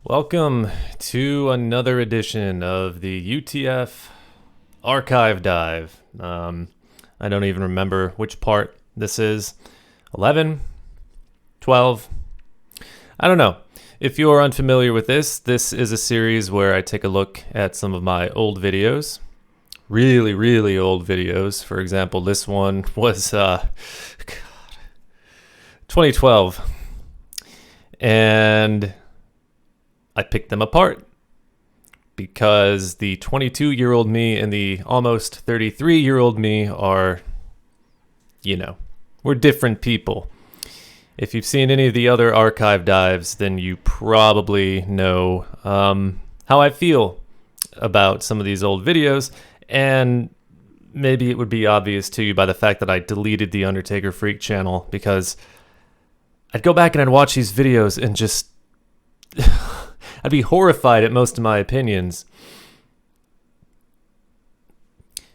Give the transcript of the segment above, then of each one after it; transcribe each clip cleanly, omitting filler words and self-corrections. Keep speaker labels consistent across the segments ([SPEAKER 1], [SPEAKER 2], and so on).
[SPEAKER 1] Welcome to another edition of the UTF Archive Dive. I don't even remember which part this is. 11? 12? I don't know. If you're unfamiliar with this is a series where I take a look at some of my old videos. Really, really old videos. For example, this one was 2012. And I picked them apart because the 22-year-old me and the almost 33-year-old me are, we're different people. If you've seen any of the other archive dives, then you probably know how I feel about some of these old videos, and maybe it would be obvious to you by the fact that I deleted the Undertaker Freak channel, because I'd go back and I'd watch these videos and just I'd be horrified at most of my opinions.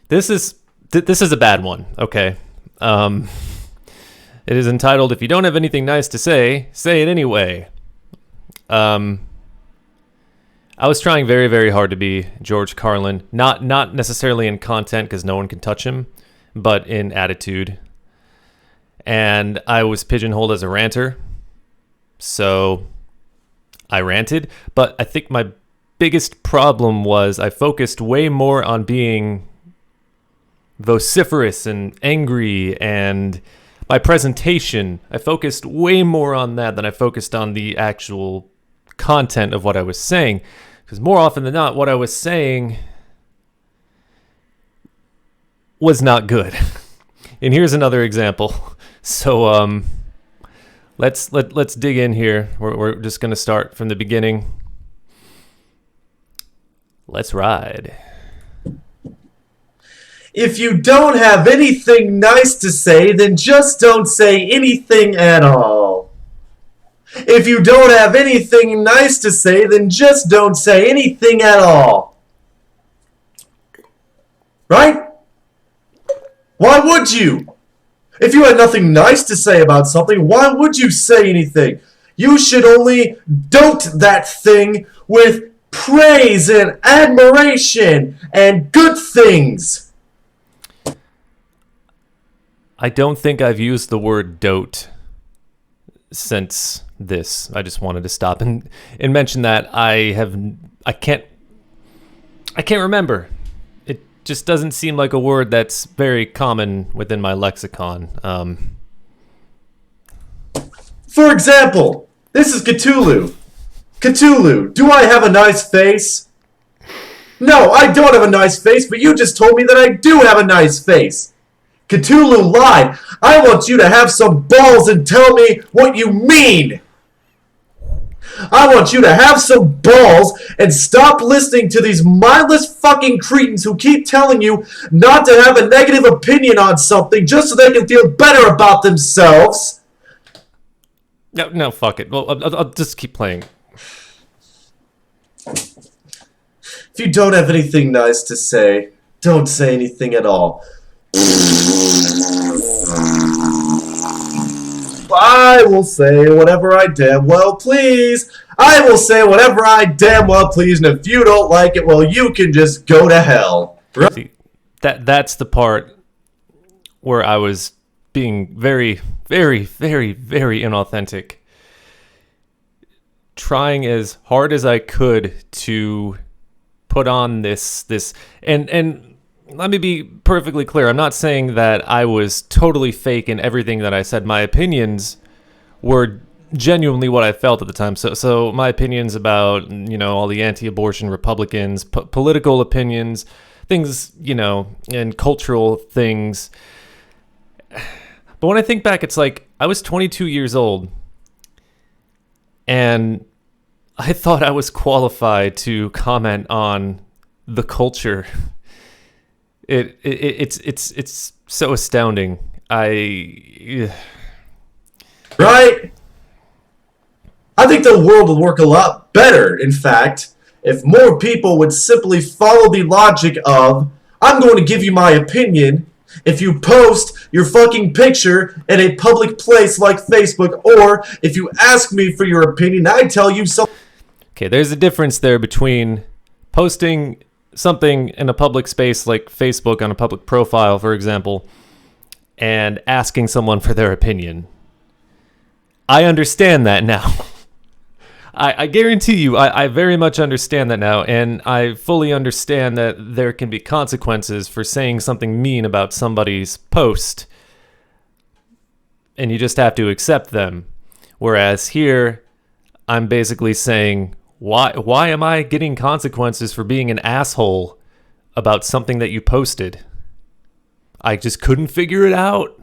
[SPEAKER 1] This is a bad one, okay? It is entitled, "If You Don't Have Anything Nice to Say, Say It Anyway." I was trying very, very hard to be George Carlin. Not necessarily in content, because no one can touch him, but in attitude. And I was pigeonholed as a ranter. So I ranted, but I think my biggest problem was I focused way more on being vociferous and angry, and my presentation, I focused way more on that than I focused on the actual content of what I was saying, because more often than not, what I was saying was not good. And here's another example. So let's dig in here. We're just going to start from the beginning. Let's ride.
[SPEAKER 2] If you don't have anything nice to say, then just don't say anything at all. If you don't have anything nice to say, then just don't say anything at all. Right? Why would you? If you had nothing nice to say about something, why would you say anything? You should only dote that thing with praise and admiration and good things.
[SPEAKER 1] I don't think I've used the word dote since this. I just wanted to stop and mention that I can't remember. It just doesn't seem like a word that's very common within my lexicon.
[SPEAKER 2] For example, this is Cthulhu. Cthulhu, do I have a nice face? No, I don't have a nice face, but you just told me that I do have a nice face. Cthulhu lied. I want you to have some balls and tell me what you mean. I want you to have some balls and stop listening to these mindless fucking cretins who keep telling you not to have a negative opinion on something just so they can feel better about themselves.
[SPEAKER 1] No, fuck it. Well, I'll just keep playing.
[SPEAKER 2] If you don't have anything nice to say, don't say anything at all. I will say whatever I damn well please. I will say whatever I damn well please, and if you don't like it, well, you can just go to hell. Right?
[SPEAKER 1] See, that's the part where I was being very, very, very, very inauthentic. Trying as hard as I could to put on this and let me be perfectly clear. I'm not saying that I was totally fake in everything that I said. My opinions were genuinely what I felt at the time. So my opinions about, all the anti-abortion Republicans, political opinions, things, and cultural things. But when I think back, it's like I was 22 years old and I thought I was qualified to comment on the culture. It's so astounding. Right?
[SPEAKER 2] I think the world would work a lot better, in fact, if more people would simply follow the logic of, I'm going to give you my opinion if you post your fucking picture in a public place like Facebook, or if you ask me for your opinion, I tell you something.
[SPEAKER 1] Okay, there's a difference there between posting something in a public space like Facebook on a public profile, for example, and asking someone for their opinion. I understand that now. I guarantee you, I very much understand that now, and I fully understand that there can be consequences for saying something mean about somebody's post, and you just have to accept them. Whereas here, I'm basically saying, why am I getting consequences for being an asshole about something that you posted? I just couldn't figure it out.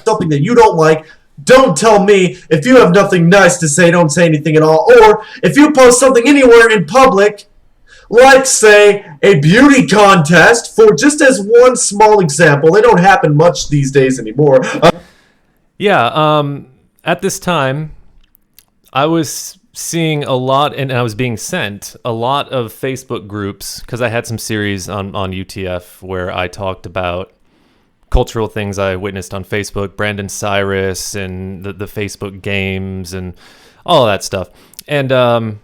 [SPEAKER 2] Something that you don't like, don't tell me. If you have nothing nice to say, don't say anything at all. Or if you post something anywhere in public, like, say, a beauty contest, for just as one small example, they don't happen much these days anymore.
[SPEAKER 1] At this time, I was seeing a lot, and I was being sent a lot of Facebook groups, because I had some series on UTF where I talked about cultural things I witnessed on Facebook, Brandon Cyrus and the Facebook games and all that stuff. And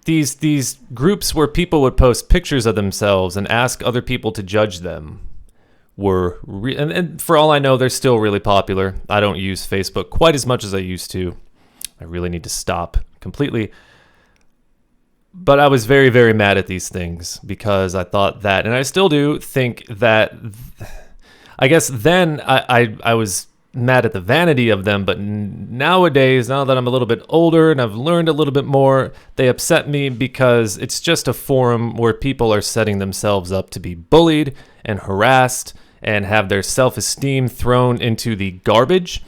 [SPEAKER 1] these groups where people would post pictures of themselves and ask other people to judge them were and for all I know, they're still really popular. I don't use Facebook quite as much as I used to. I really need to stop completely. But I was very, very mad at these things because I thought that, and I still do think that, I guess then I was mad at the vanity of them, but nowadays, now that I'm a little bit older and I've learned a little bit more, they upset me because it's just a forum where people are setting themselves up to be bullied and harassed and have their self-esteem thrown into the garbage,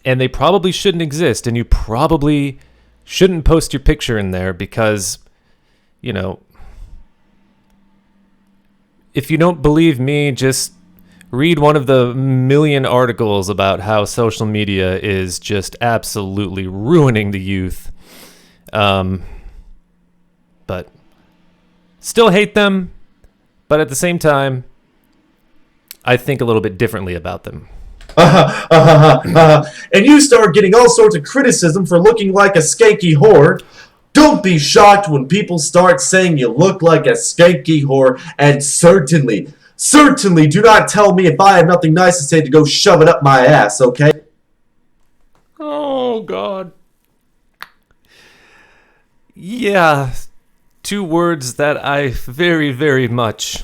[SPEAKER 1] and they probably shouldn't exist, and you probably shouldn't post your picture in there because, you know, if you don't believe me, just read one of the million articles about how social media is just absolutely ruining the youth. But still hate them, but at the same time, I think a little bit differently about them.
[SPEAKER 2] And you start getting all sorts of criticism for looking like a skanky whore. Don't be shocked when people start saying you look like a skanky whore, and certainly do not tell me if I have nothing nice to say to go shove it up my ass, okay?
[SPEAKER 1] Oh, God. Yeah, 2 words that I very, very much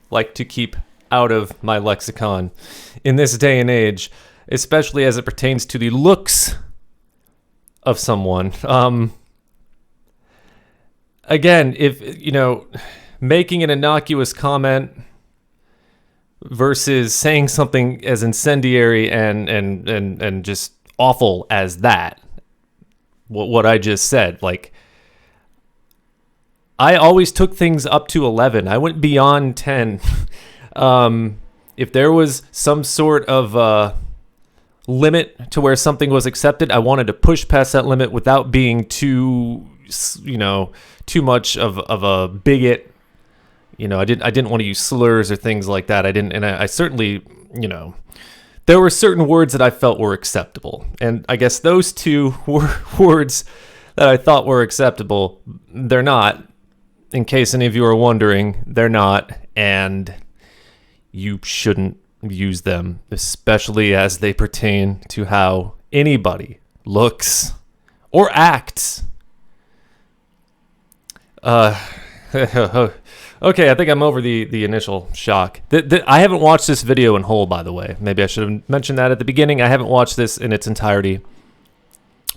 [SPEAKER 1] like to keep out of my lexicon in this day and age, especially as it pertains to the looks of someone. Again, if, you know, making an innocuous comment versus saying something as incendiary and just awful as that, what I just said, like, I always took things up to 11. I went beyond 10. If there was some sort of limit to where something was accepted, I wanted to push past that limit without being too much of a bigot. You know, I didn't want to use slurs or things like that. I certainly, you know, there were certain words that I felt were acceptable. And I guess those 2 were words that I thought were acceptable. They're not. In case any of you are wondering, they're not. And you shouldn't use them, especially as they pertain to how anybody looks or acts. Okay, I think I'm over the initial shock. I haven't watched this video in whole, by the way. Maybe I should have mentioned that at the beginning. I haven't watched this in its entirety,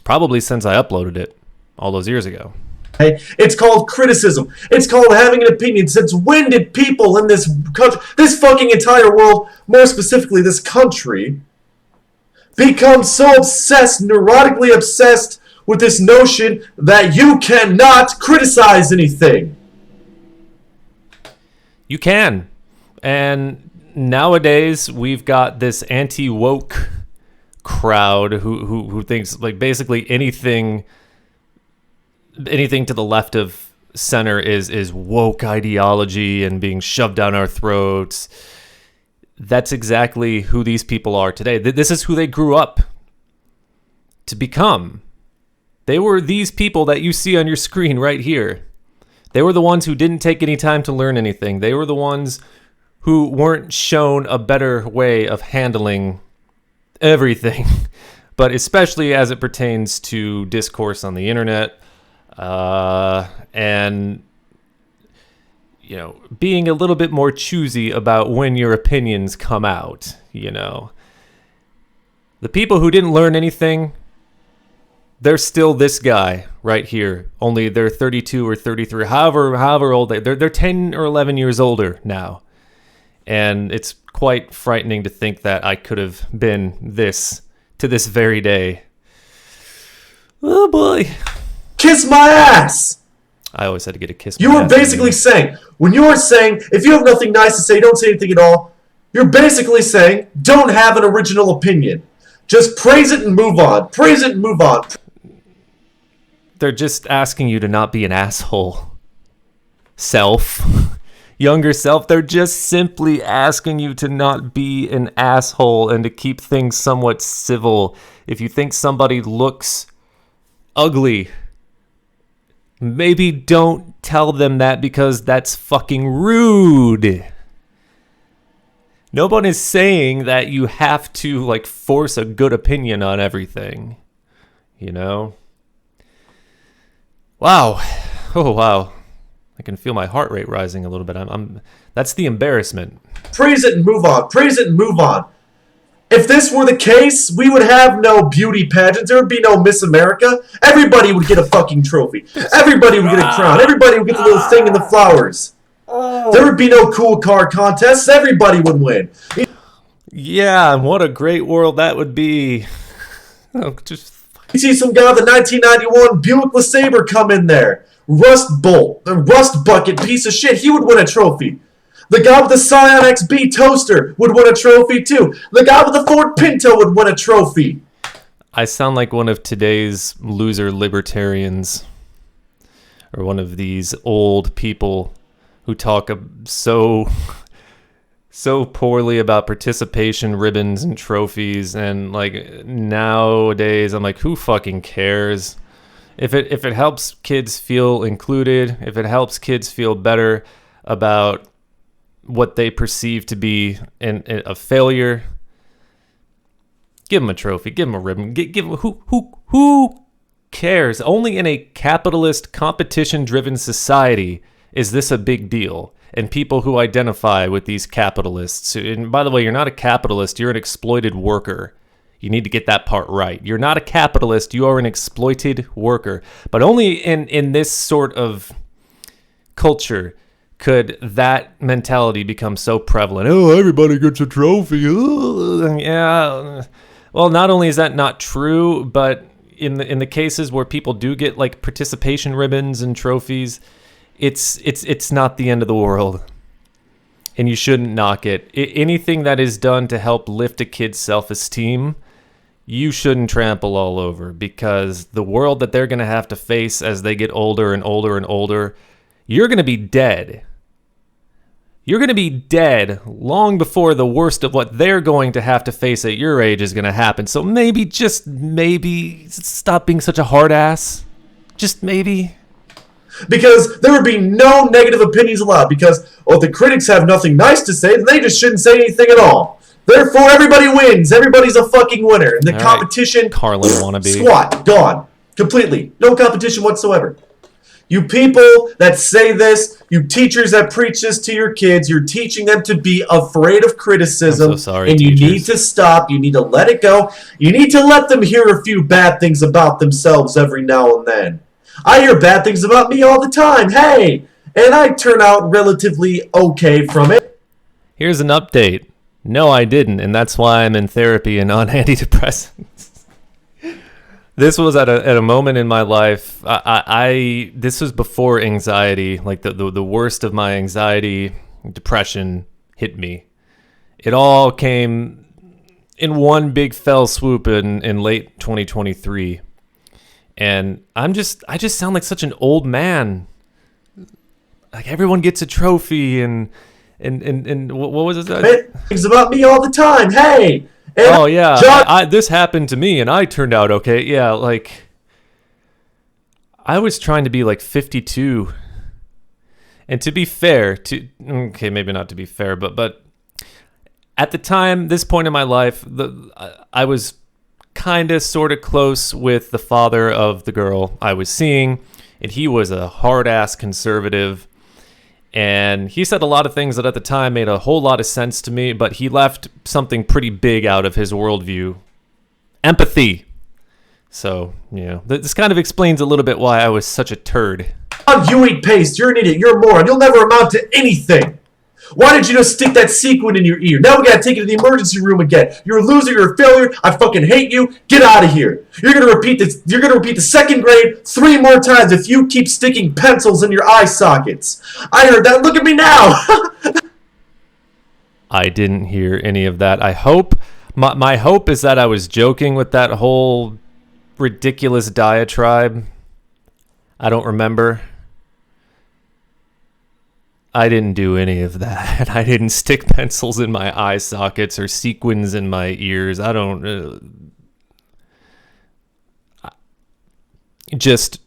[SPEAKER 1] probably since I uploaded it all those years ago.
[SPEAKER 2] It's called criticism. It's called having an opinion. Since when did people in this country, this fucking entire world, more specifically this country, become so obsessed, neurotically obsessed with this notion that you cannot criticize anything?
[SPEAKER 1] You can. And nowadays we've got this anti-woke crowd who thinks like basically anything to the left of center is woke ideology and being shoved down our throats. That's exactly who these people are today. This is who they grew up to become. They were these people that you see on your screen right here. They were the ones who didn't take any time to learn anything. They were the ones who weren't shown a better way of handling everything, but especially as it pertains to discourse on the internet, and being a little bit more choosy about when your opinions come out. The people who didn't learn anything, they're still this guy right here. Only they're 32 or 33, however old they're 10 or 11 years older now. And it's quite frightening to think that I could have been this to this very day. Oh boy.
[SPEAKER 2] Kiss my ass!
[SPEAKER 1] I always had to get a kiss.
[SPEAKER 2] You were basically saying, when you were saying, if you have nothing nice to say, don't say anything at all, you're basically saying, don't have an original opinion. Just praise it and move on. Praise it and move on.
[SPEAKER 1] They're just asking you to not be an asshole. Younger self, they're just simply asking you to not be an asshole and to keep things somewhat civil. If you think somebody looks ugly, maybe don't tell them that, because that's fucking rude. No one is saying that you have to force a good opinion on everything. Wow. Oh wow. I can feel my heart rate rising a little bit. That's the embarrassment.
[SPEAKER 2] Praise it and move on. Praise it and move on. If this were the case, we would have no beauty pageants. There would be no Miss America. Everybody would get a fucking trophy. Everybody would get a crown. Everybody would get the little thing in the flowers. There would be no cool car contests. Everybody would win.
[SPEAKER 1] Yeah, and what a great world that would be.
[SPEAKER 2] You see some guy with a 1991 Buick LeSabre come in there. Rust bucket piece of shit. He would win a trophy. The guy with the Scion XB toaster would win a trophy too. The guy with the Ford Pinto would win a trophy.
[SPEAKER 1] I sound like one of today's loser libertarians, or one of these old people who talk so poorly about participation ribbons and trophies, and nowadays I'm like, who fucking cares? If it helps kids feel included, if it helps kids feel better about what they perceive to be a failure, give them a trophy, give them a ribbon, give them, who cares? Only in a capitalist, competition-driven society is this a big deal. And people who identify with these capitalists, and by the way, you're not a capitalist, you're an exploited worker. You need to get that part right. You're not a capitalist, you are an exploited worker. But only in this sort of culture could that mentality become so prevalent. Oh, everybody gets a trophy. Oh, yeah. Well, not only is that not true, but in the cases where people do get participation ribbons and trophies, it's not the end of the world. And you shouldn't knock it. Anything that is done to help lift a kid's self-esteem, you shouldn't trample all over, because the world that they're going to have to face as they get older and older and older, you're going to be dead. You're going to be dead long before the worst of what they're going to have to face at your age is going to happen. So maybe, just maybe, stop being such a hard ass. Just maybe.
[SPEAKER 2] Because there would be no negative opinions allowed. Because, if the critics have nothing nice to say, then they just shouldn't say anything at all. Therefore, everybody wins. Everybody's a fucking winner. And the competition,
[SPEAKER 1] Carlin wannabe.
[SPEAKER 2] Squat, gone. Completely. No competition whatsoever. You people that say this, you teachers that preach this to your kids, you're teaching them to be afraid of criticism.
[SPEAKER 1] I'm so sorry,
[SPEAKER 2] and
[SPEAKER 1] teachers.
[SPEAKER 2] You need to stop. You need to let it go. You need to let them hear a few bad things about themselves every now and then. I hear bad things about me all the time. Hey! And I turn out relatively okay from it.
[SPEAKER 1] Here's an update. No, I didn't, and that's why I'm in therapy and on antidepressants. This was at a moment in my life. This was before anxiety, the worst of my anxiety, depression hit me. It all came in one big fell swoop in late 2023. And I just sound like such an old man. Everyone gets a trophy and what was it?
[SPEAKER 2] Things about me all the time. Hey.
[SPEAKER 1] Oh yeah, this happened to me and I turned out okay. Yeah, I was trying to be like 52. And to be fair, okay, maybe not to be fair, but at the time, this point in my life, I was kind of sort of close with the father of the girl I was seeing, and he was a hard-ass conservative. And he said a lot of things that at the time made a whole lot of sense to me, but he left something pretty big out of his worldview. Empathy. So, this kind of explains a little bit why I was such a turd.
[SPEAKER 2] You eat paste, you're an idiot, you're a moron, you'll never amount to anything. Why did you just stick that sequin in your ear? Now we gotta take you to the emergency room again. You're a loser, you're a failure, I fucking hate you, get out of here. You're gonna repeat the second grade 3 more times if you keep sticking pencils in your eye sockets. I heard that, look at me now!
[SPEAKER 1] I didn't hear any of that. I hope, my hope is that I was joking with that whole ridiculous diatribe. I don't remember. I didn't do any of that. I didn't stick pencils in my eye sockets or sequins in my ears. I don't... Just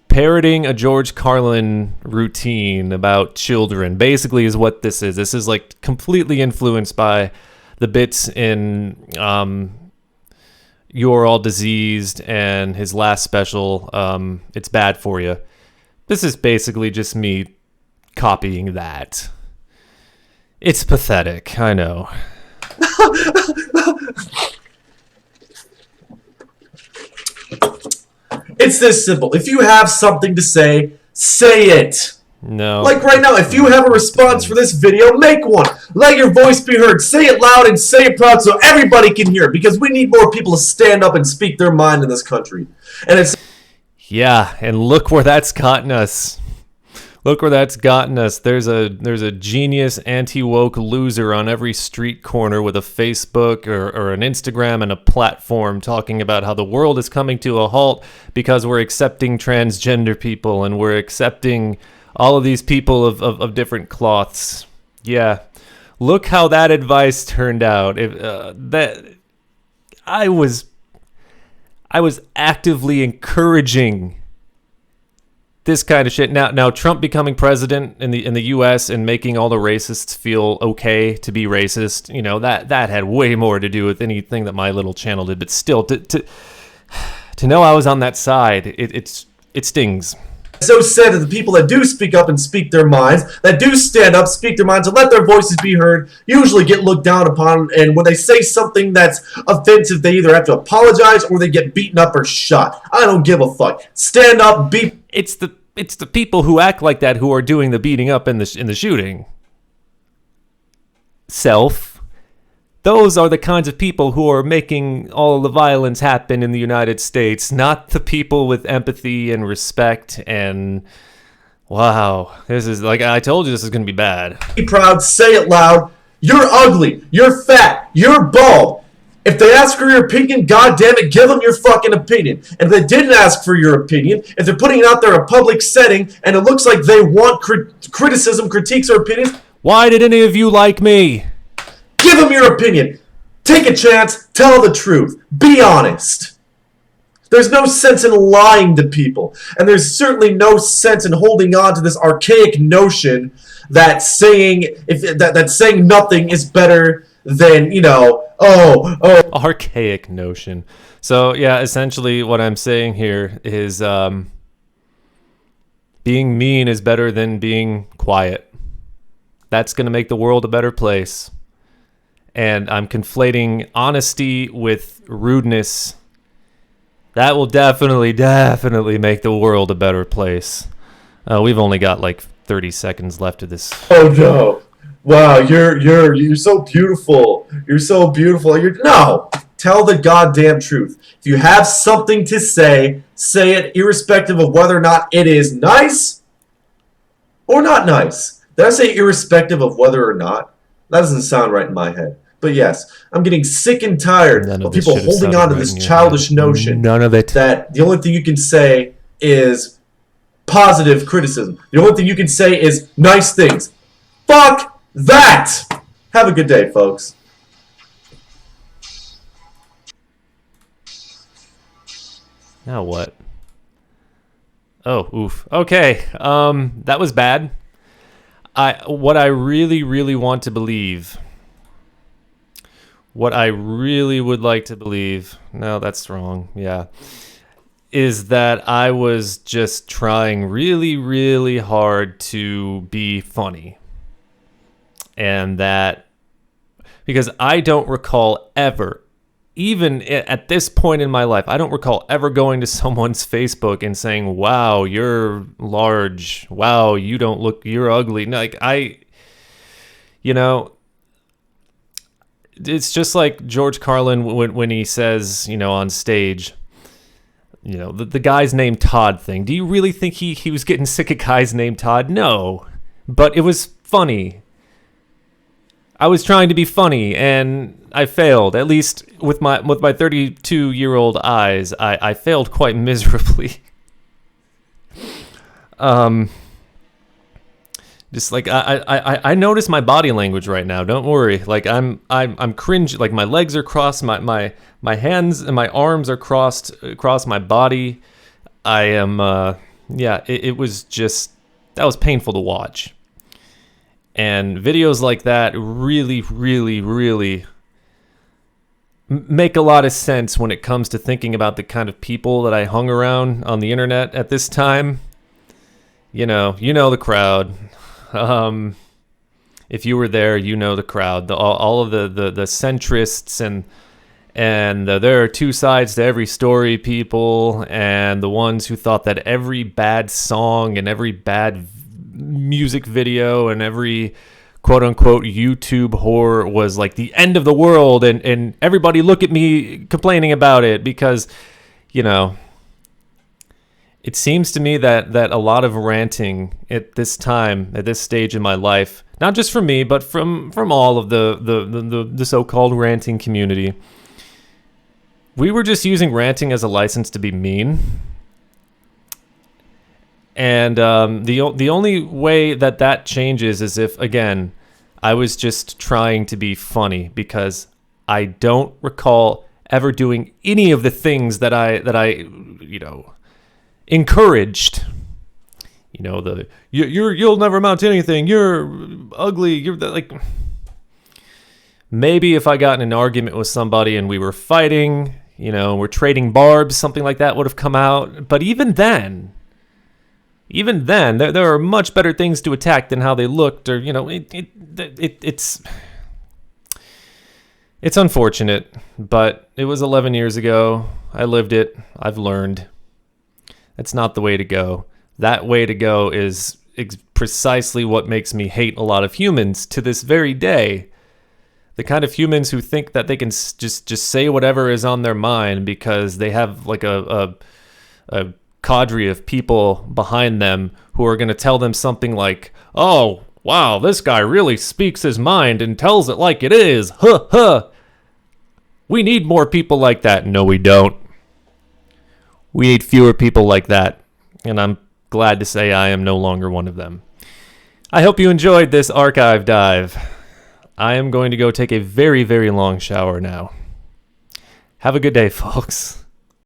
[SPEAKER 1] parroting a George Carlin routine about children basically is what this is. This is like completely influenced by the bits in You're All Diseased and his last special, It's Bad For You. This is basically just me copying that. It's pathetic, I know.
[SPEAKER 2] It's this simple. If you have something to say, say it.
[SPEAKER 1] No.
[SPEAKER 2] Like right now, if you have a response for this video, make one. Let your voice be heard. Say it loud and say it proud so everybody can hear it, because we need more people to stand up and speak their mind in this country. And it's...
[SPEAKER 1] Yeah, and look where that's gotten us. Look where that's gotten us. There's a genius anti-woke loser on every street corner with a Facebook or an Instagram and a platform talking about how the world is coming to a halt because we're accepting transgender people and we're accepting all of these people of different cloths. Yeah. Look how that advice turned out. I was actively encouraging this kind of shit. Now Trump becoming president in the U.S. and making all the racists feel okay to be racist, that had way more to do with anything that my little channel did. But still, to know I was on that side, it stings.
[SPEAKER 2] So sad that the people that do speak up and speak their minds, that do stand up, speak their minds, and let their voices be heard, usually get looked down upon, and when they say something that's offensive, they either have to apologize or they get beaten up or shot. I don't give a fuck. Stand up, be...
[SPEAKER 1] It's the people who act like that who are doing the beating up in the shooting. Those are the kinds of people who are making all the violence happen in the United States, not the people with empathy and respect and... Wow, this is, like I told you, this is going to be bad.
[SPEAKER 2] Be proud, say it loud. You're ugly, you're fat, you're bald. If they ask for your opinion, goddammit, give them your fucking opinion. And if they didn't ask for your opinion, if they're putting it out there in a public setting, and it looks like they want criticism, critiques, or opinions...
[SPEAKER 1] Why did any of you like me?
[SPEAKER 2] Give them your opinion. Take a chance. Tell the truth. Be honest. There's no sense in lying to people. And there's certainly no sense in holding on to this archaic notion that saying nothing is better than,
[SPEAKER 1] Archaic notion. So, yeah, essentially what I'm saying here is being mean is better than being quiet. That's going to make the world a better place. And I'm conflating honesty with rudeness. That will definitely make the world a better place. We've only got like 30 seconds left of this.
[SPEAKER 2] Oh no! Wow, you're so beautiful. You're so beautiful. No! Tell the goddamn truth. If you have something to say, say it, irrespective of whether or not it is nice or not nice. Did I say irrespective of whether or not? That doesn't sound right in my head. But yes, I'm getting sick and tired of people holding on to this childish notion that the only thing you can say is positive criticism. The only thing you can say is nice things. Fuck that! Have a good day, folks.
[SPEAKER 1] Now what? Oh, oof. Okay. That was bad. What I really, really want to believe, what I really would like to believe, no, that's wrong. Yeah. Is that I was just trying really, really hard to be funny. And that, because I don't recall ever, even at this point in my life, I don't recall ever going to someone's Facebook and saying, wow, you're large. Wow, you don't look, you're ugly. Like, you know, it's just like George Carlin when he says, on stage, the guy's named Todd thing. Do you really think he was getting sick of guys named Todd? No. But it was funny. I was trying to be funny, and I failed. At least with my 32-year-old eyes, I failed quite miserably. Just like I notice my body language right now. Don't worry. Like I'm cringe. Like my legs are crossed. My hands and my arms are crossed across my body. I am. It was just, that was painful to watch. And videos like that really, really, really make a lot of sense when it comes to thinking about the kind of people that I hung around on the internet at this time. You know the crowd. If you were there, the crowd. All of the centrists and there are two sides to every story people, and the ones who thought that every bad song and every bad music video and every quote-unquote YouTube horror was like the end of the world, and everybody look at me complaining about it because, it seems to me that a lot of ranting at this time, at this stage in my life, not just from me, but from all of the so-called ranting community, we were just using ranting as a license to be mean. And the only way that changes is if, again, I was just trying to be funny, because I don't recall ever doing any of the things that I encouraged. You'll never amount to anything. You're ugly. You're like, maybe if I got in an argument with somebody and we were fighting, we're trading barbs, something like that would have come out. But even then, there are much better things to attack than how they looked, or it's unfortunate, but it was 11 years ago. I lived it. I've learned. That's not the way to go. That way to go is precisely what makes me hate a lot of humans to this very day. The kind of humans who think that they can just say whatever is on their mind because they have like a cadre of people behind them who are going to tell them something like, oh, wow, this guy really speaks his mind and tells it like it is. Huh, huh. We need more people like that. No, we don't. We need fewer people like that. And I'm glad to say I am no longer one of them. I hope you enjoyed this archive dive. I am going to go take a very, very long shower now. Have a good day, folks.